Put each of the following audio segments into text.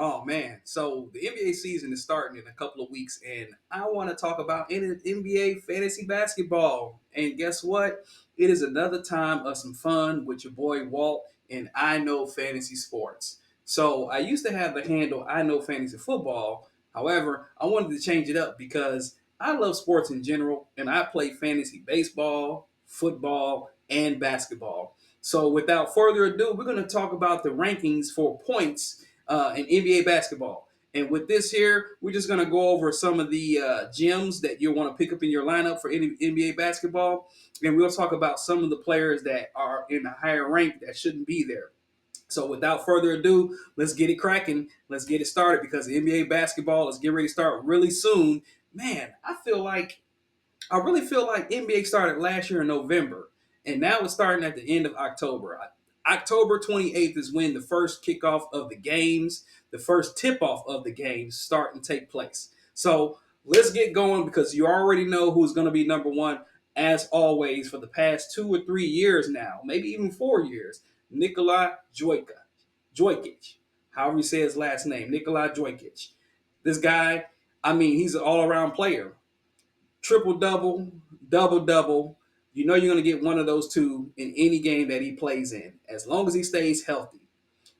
Oh man, so the NBA season is starting in a couple of weeks, and I want to talk about NBA fantasy basketball. And guess what? It is another time of some fun with your boy Walt and I Know Fantasy Sports. So I used to have the handle I Know Fantasy Football. However, I wanted to change it up because I love sports in general, and I play fantasy baseball, football, and basketball. So without further ado, we're going to talk about the rankings for points in NBA basketball. And with this here, we're just going to go over some of the gems that you'll want to pick up in your lineup for NBA basketball. And we'll talk about some of the players that are in a higher rank that shouldn't be there. So without further ado, let's get it cracking. Let's get it started because the NBA basketball is getting ready to start really soon. Man, I really feel like NBA started last year in November, and now it's starting at the end of October. October 28th is when the first kickoff of the games, the first tip off of the games start and take place. So let's get going because you already know who's going to be number one, as always, for the past 2 or 3 years now, maybe even 4 years. Nikola Jokic, however you say his last name, Nikola Jokic. This guy, I mean, he's an all around player. Triple double, double double. You know you're going to get one of those two in any game that he plays in, as long as he stays healthy.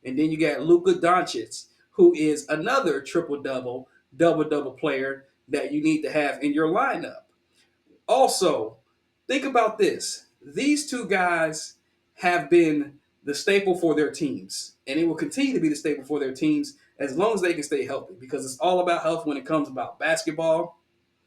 And then you got Luka Doncic, who is another triple double, double double player that you need to have in your lineup. Also, think about this. These two guys have been the staple for their teams, and it will continue to be the staple for their teams as long as they can stay healthy because it's all about health when it comes about basketball.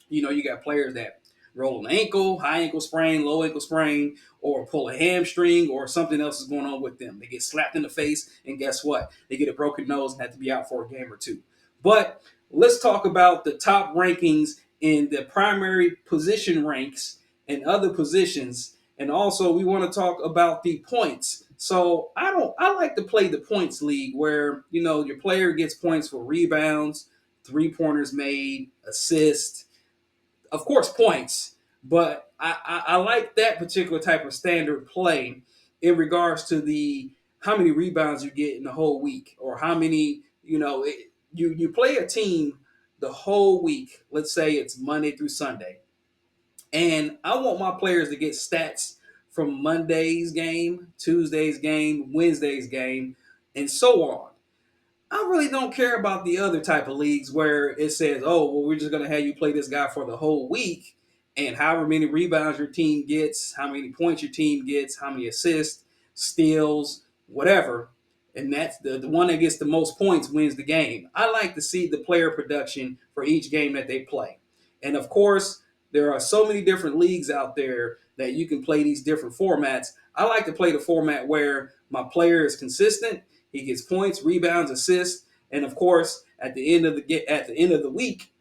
You know, you got players that roll an ankle, high ankle sprain, low ankle sprain, or pull a hamstring, or something else is going on with them. They get slapped in the face, and guess what? They get a broken nose and have to be out for a game or two. But let's talk about the top rankings in the primary position ranks and other positions. And also, we want to talk about the points. So I like to play the points league where, you know, your player gets points for rebounds, 3 pointers made, assists, of course, points, but I like that particular type of standard play in regards to the how many rebounds you get in the whole week or how many you play a team the whole week. Let's say it's Monday through Sunday, and I want my players to get stats from Monday's game, Tuesday's game, Wednesday's game, and so on. I really don't care about the other type of leagues where it says, oh, well, we're just going to have you play this guy for the whole week. And however many rebounds your team gets, how many points your team gets, how many assists, steals, whatever. And that's the one that gets the most points wins the game. I like to see the player production for each game that they play. And of course, there are so many different leagues out there that you can play these different formats. I like to play the format where my player is consistent, he gets points, rebounds, assists, and of course, at the end of the week,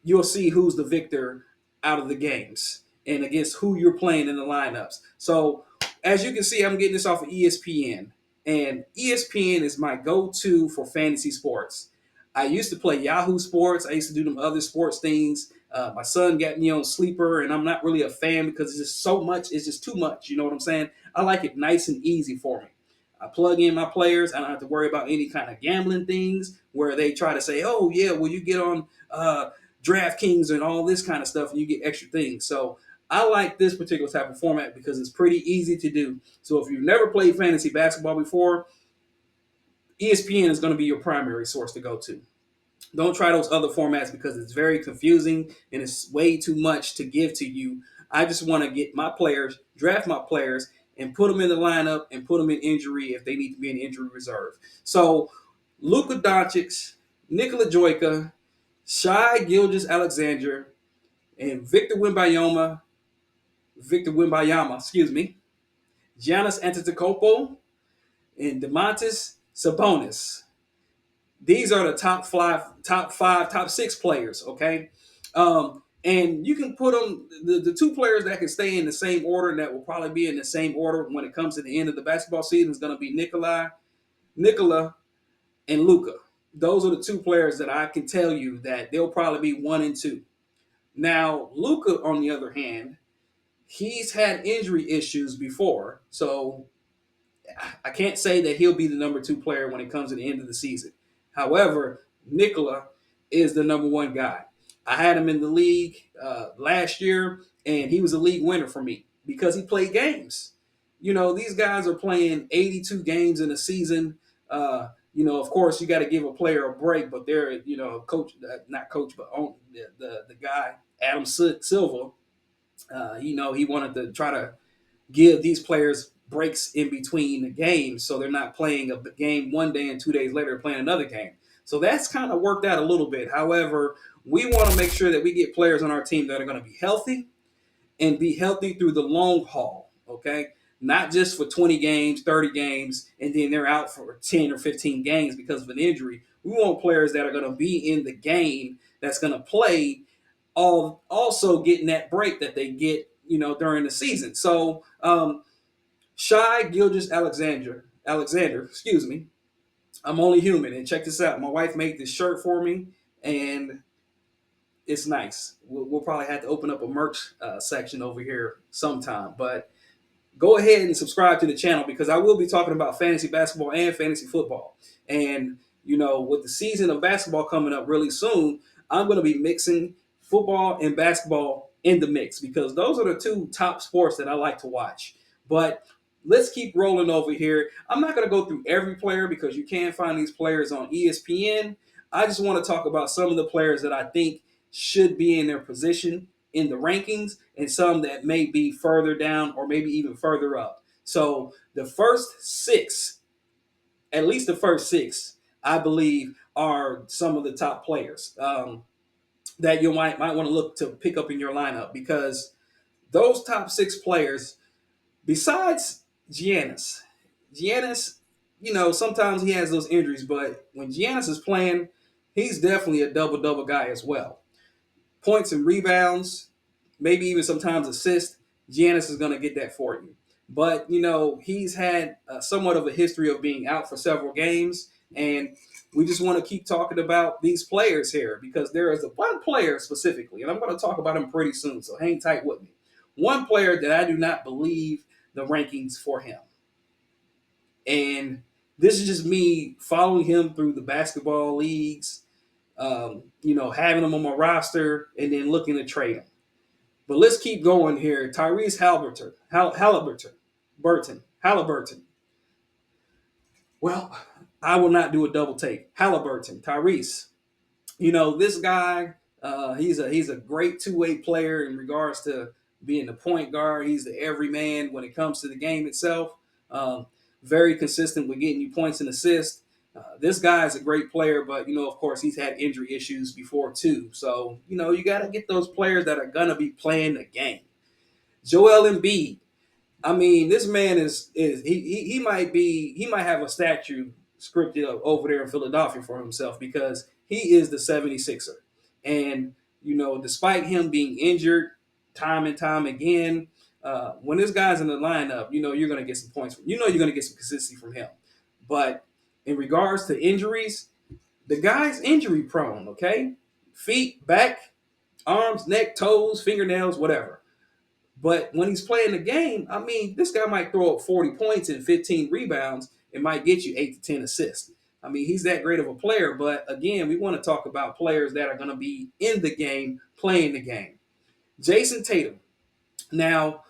you'll see who's the victor out of the games and against who you're playing in the lineups. So, as you can see, I'm getting this off of ESPN, and ESPN is my go-to for fantasy sports. I used to play Yahoo Sports. I used to do them other sports things. My son got me on Sleeper, and I'm not really a fan because it's just so much. It's just too much. You know what I'm saying? I like it nice and easy for me. I plug in my players. I don't have to worry about any kind of gambling things where they try to say, "Oh yeah, well you get on DraftKings and all this kind of stuff, and you get extra things." So I like this particular type of format because it's pretty easy to do. So if you've never played fantasy basketball before, ESPN is going to be your primary source to go to. Don't try those other formats because it's very confusing and it's way too much to give to you. I just want to get my players, draft my players, and put them in the lineup and put them in injury if they need to be in injury reserve. So Luka Doncic, Nikola Jokic, Shai Gilgis Alexander, and Victor Wimbayama, excuse me, Giannis Antetokounmpo, and Demontis Sabonis. These are the top five, top six players. Okay, and you can put them the two players that can stay in the same order and that will probably be in the same order when it comes to the end of the basketball season is going to be Nikola, and Luka. Those are the two players that I can tell you that they'll probably be 1 and 2. Now, Luka, on the other hand, he's had injury issues before, so I can't say that he'll be the number 2 player when it comes to the end of the season. However, Nikola is the number one guy. I had him in the league last year, and he was a league winner for me because he played games. These guys are playing 82 games in a season. Of course, you got to give a player a break, but they're, coach, not coach, but the guy, Adam Silva, he wanted to try to give these players breaks in between the games so they're not playing a game one day and 2 days later they're playing another game. So that's kind of worked out a little bit. However, we want to make sure that we get players on our team that are going to be healthy and be healthy through the long haul, okay? Not just for 20 games, 30 games, and then they're out for 10 or 15 games because of an injury. We want players that are going to be in the game, that's going to play, all also getting that break that they get, during the season. So, Shy Gilgis Alexander, excuse me. I'm only human, and check this out. My wife made this shirt for me, and it's nice. We'll probably have to open up a merch section over here sometime, but go ahead and subscribe to the channel because I will be talking about fantasy basketball and fantasy football. And, with the season of basketball coming up really soon, I'm going to be mixing football and basketball in the mix because those are the two top sports that I like to watch. But let's keep rolling over here. I'm not going to go through every player because you can find these players on ESPN. I just want to talk about some of the players that I think should be in their position in the rankings and some that may be further down or maybe even further up. So the first six, at least the first six, I believe are some of the top players that you might want to look to pick up in your lineup because those top six players, besides Giannis, sometimes he has those injuries, but when Giannis is playing, he's definitely a double-double guy as well. Points and rebounds, maybe even sometimes assists, Giannis is going to get that for you. But, he's had somewhat of a history of being out for several games. And we just want to keep talking about these players here because there is one player specifically, and I'm going to talk about him pretty soon. So hang tight with me. One player that I do not believe the rankings for him. And this is just me following him through the basketball leagues, having him on my roster and then looking to trade him. But let's keep going here. Tyrese Halliburton. Well, I will not do a double take. Halliburton, Tyrese. This guy, he's a great two-way player in regards to being the point guard. He's the everyman when it comes to the game itself. Very consistent with getting you points and assists. This guy is a great player, but of course, he's had injury issues before too. So you got to get those players that are gonna be playing the game. Joel Embiid. I mean, this man is he might have a statue scripted up over there in Philadelphia for himself because he is the 76er. And despite him being injured time and time again, when this guy's in the lineup, you're gonna get some points from you're gonna get some consistency from him. But in regards to injuries, the guy's injury prone, okay? Feet, back, arms, neck, toes, fingernails, whatever. But when he's playing the game, I mean, this guy might throw up 40 points and 15 rebounds and might get you 8 to 10 assists. I mean, he's that great of a player. But again, we want to talk about players that are going to be in the game, playing the game. Jason Tatum. Now,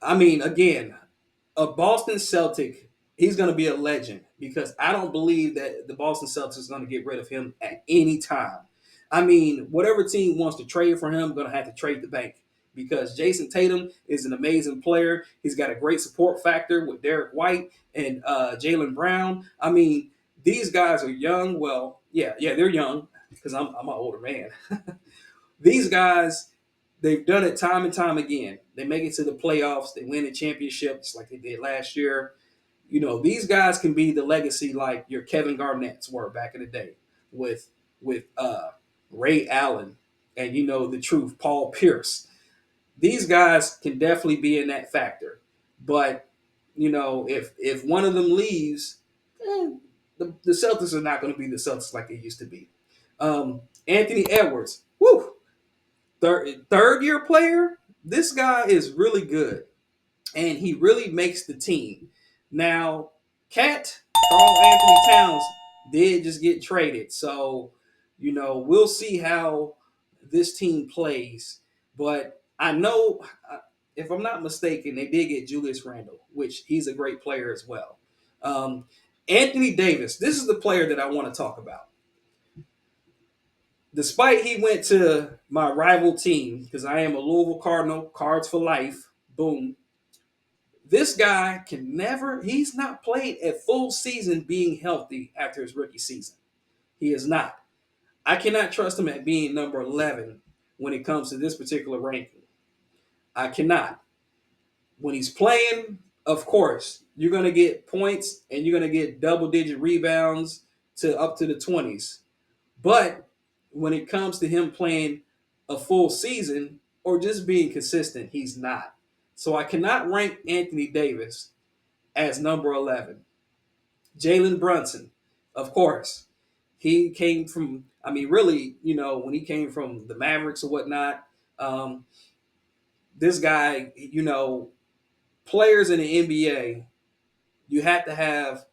I mean, again, a Boston Celtic, he's going to be a legend because I don't believe that the Boston Celtics is going to get rid of him at any time. I mean, whatever team wants to trade for him, going to have to trade the bank because Jason Tatum is an amazing player. He's got a great support factor with Derek White and Jaylen Brown. I mean, these guys are young. Well, yeah, they're young because I'm an older man. These guys, they've done it time and time again. They make it to the playoffs. They win the championships like they did last year. These guys can be the legacy like your Kevin Garnett's were back in the day with Ray Allen and the truth, Paul Pierce. These guys can definitely be in that factor. But if one of them leaves, the Celtics are not going to be the Celtics like they used to be. Anthony Edwards, woo, third year player. This guy is really good, and he really makes the team. Now, Cat Carl Anthony Towns did just get traded. So, we'll see how this team plays. But I know, if I'm not mistaken, they did get Julius Randle, which he's a great player as well. Um, Anthony Davis, this is the player that I want to talk about. Despite he went to my rival team, because I am a Louisville Cardinal, Cards for life, boom. This guy he's not played a full season being healthy after his rookie season. He is not. I cannot trust him at being number 11 when it comes to this particular ranking. I cannot. When he's playing, of course, you're going to get points and you're going to get double digit rebounds to up to the 20s. But when it comes to him playing a full season or just being consistent, he's not. So I cannot rank Anthony Davis as number 11. Jalen Brunson, of course, he came from, I mean, really, when he came from the Mavericks or whatnot, um, this guy, players in the NBA, you have to have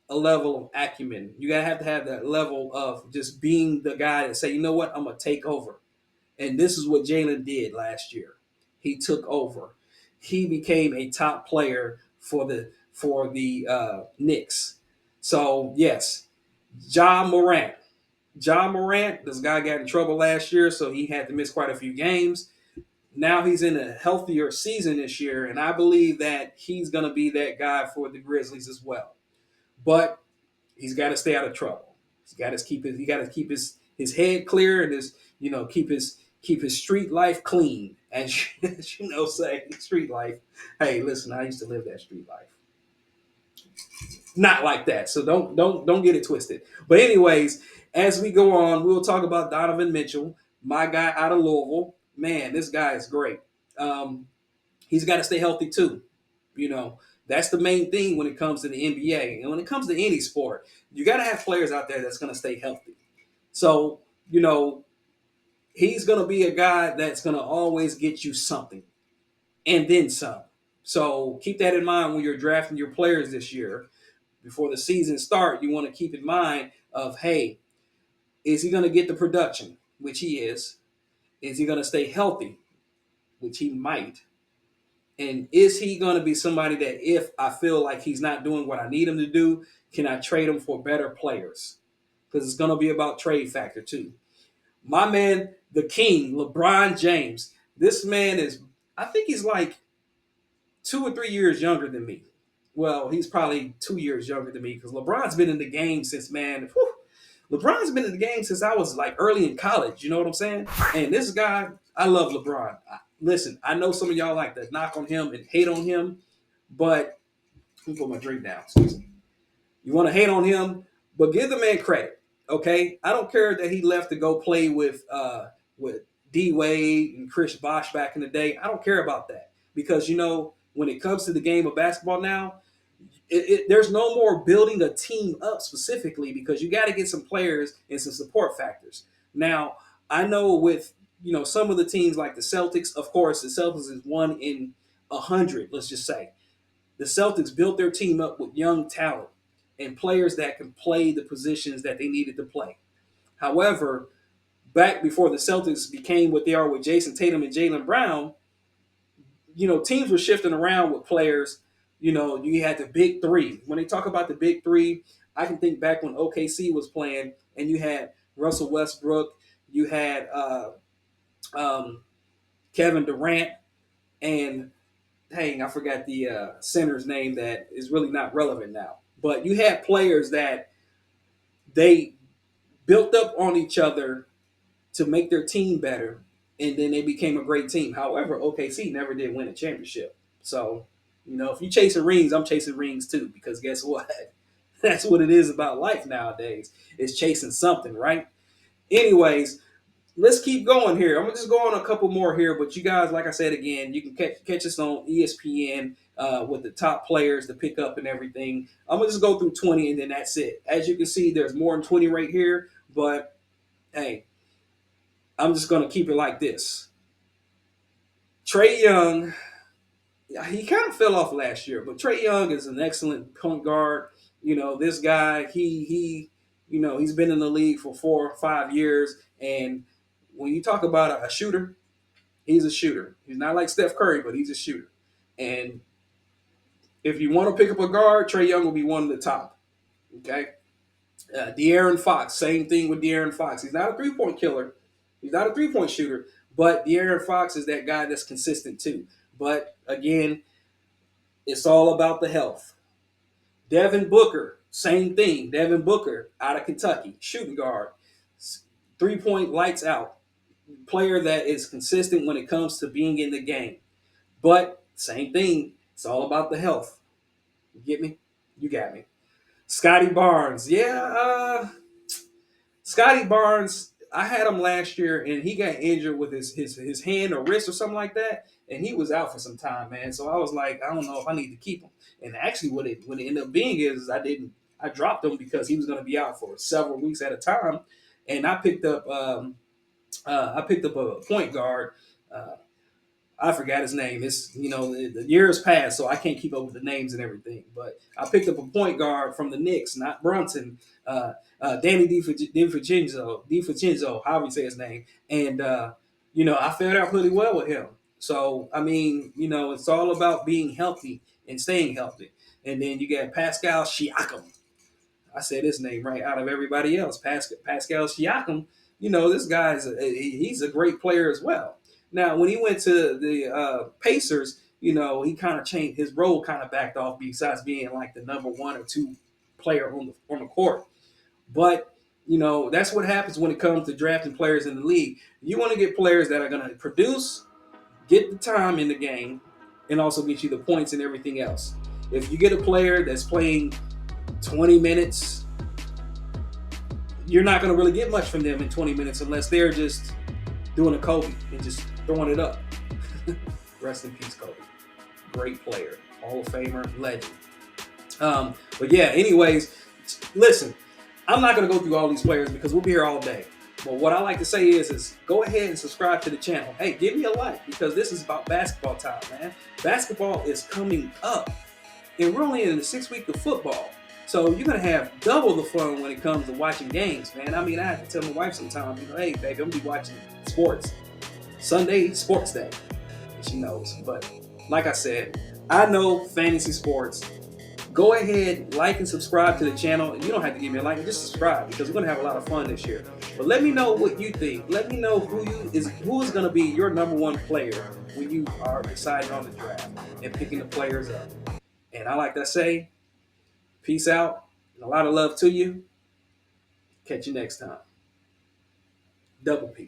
a level of acumen. You gotta have to have that level of just being the guy that say, you know what, I'm gonna take over. And this is what Jalen did last year. He took over. He became a top player for the Knicks. So yes, Ja Morant. Ja Morant, this guy got in trouble last year, so he had to miss quite a few games. Now he's in a healthier season this year, and I believe that he's going to be that guy for the Grizzlies as well. But he's got to stay out of trouble. He got to keep his head clear and keep his street life clean. As say street life. Hey, listen, I used to live that street life. Not like that. So don't get it twisted. But anyways, as we go on, we'll talk about Donovan Mitchell, my guy out of Louisville. Man, this guy is great. Um, he's got to stay healthy too. You know, that's the main thing when it comes to the NBA. And when it comes to any sport, you got to have players out there that's going to stay healthy. So, he's going to be a guy that's going to always get you something and then some. So keep that in mind when you're drafting your players this year. Before the season start, you want to keep in mind of, hey, is he going to get the production, which he is? Is he going to stay healthy, which he might? And is he going to be somebody that if I feel like he's not doing what I need him to do, can I trade him for better players? Because it's going to be about trade factor too. My man, the king, LeBron James. This man is, I think he's like 2 or 3 years younger than me. Well, he's probably 2 years younger than me because LeBron's been in the game since, man, LeBron's been in the game since I was like early in college. You know what I'm saying? And this guy, I love LeBron. Listen, I know some of y'all like to knock on him and hate on him, but let me put my drink down. Excuse me. You want to hate on him, but give the man credit. Okay, I don't care that he left to go play with D Wade and Chris Bosh back in the day. I don't care about that because when it comes to the game of basketball now, there's no more building a team up specifically because you got to get some players and some support factors. Now, I know with some of the teams like the Celtics, of course, the Celtics is 1 in 100. Let's just say the Celtics built their team up with young talent and players that can play the positions that they needed to play. However, back before the Celtics became what they are with Jason Tatum and Jaylen Brown, teams were shifting around with players. You had the big three. When they talk about the big three, I can think back when OKC was playing, and you had Russell Westbrook, you had um, Kevin Durant, and dang, I forgot the center's name that is really not relevant now. But you had players that they built up on each other to make their team better, and then they became a great team. However, OKC never did win a championship. So, if you chasing rings, I'm chasing rings too, because guess what? That's what it is about life nowadays. It's chasing something, right? Anyways, let's keep going here. I'm gonna just go on a couple more here, but you guys, like I said again, you can catch us on ESPN with the top players to pick up and everything. I'm gonna just go through 20 and then that's it. As you can see, there's more than 20 right here, but hey, I'm just gonna keep it like this. Trae Young, he kind of fell off last year, but Trae Young is an excellent point guard. This guy, he's been in the league for 4 or 5 years, and when you talk about a shooter, he's a shooter. He's not like Steph Curry, but he's a shooter. And if you want to pick up a guard, Trae Young will be one of the top. Okay. De'Aaron Fox, same thing with De'Aaron Fox. He's not a 3-point killer. He's not a 3-point shooter, but De'Aaron Fox is that guy that's consistent too. But again, it's all about the health. Devin Booker, same thing. Devin Booker out of Kentucky, shooting guard, 3-point lights out, player that is consistent when it comes to being in the game. But same thing, it's all about the health. You get me? You got me. Scotty Barnes, yeah, Scotty Barnes. I had him last year, and he got injured with his hand or wrist or something like that, and he was out for some time, man. So I was like, I don't know if I need to keep him. And actually, what it ended up being is I dropped him because he was going to be out for several weeks at a time, and I picked up a point guard. Uh, I forgot his name. It's the years passed, so I can't keep up with the names and everything. But I picked up a point guard from the Knicks, not Brunson, Danny DiFincenzo, however you say his name, and I fared out really well with him. So I mean, it's all about being healthy and staying healthy. And then you got Pascal Siakam. I said his name right out of everybody else. Pascal Siakam, this guy's he's a great player as well. Now, when he went to the Pacers, he kind of changed his role, kind of backed off besides being like the number 1 or 2 player on the court. But that's what happens when it comes to drafting players in the league. You want to get players that are going to produce, get the time in the game, and also get you the points and everything else. If you get a player that's playing 20 minutes, you're not going to really get much from them in 20 minutes unless they're just doing a Kobe and just throwing it up. Rest in peace, Kobe. Great player, Hall of Famer, legend. But yeah, anyways, listen, I'm not going to go through all these players because we'll be here all day. But what I like to say is go ahead and subscribe to the channel. Hey, give me a like because this is about basketball time, man. Basketball is coming up, and we're only in the 6th week of football. So you're going to have double the fun when it comes to watching games, man. I mean, I have to tell my wife sometimes, hey, baby, I'm going to be watching sports. Sunday, sports day. She knows. But like I said, I know fantasy sports. Go ahead, like and subscribe to the channel. You don't have to give me a like, just subscribe because we're going to have a lot of fun this year. But let me know what you think. Let me know who is going to be your number 1 player when you are deciding on the draft and picking the players up. And I like to say, peace out, and a lot of love to you. Catch you next time. Double peace.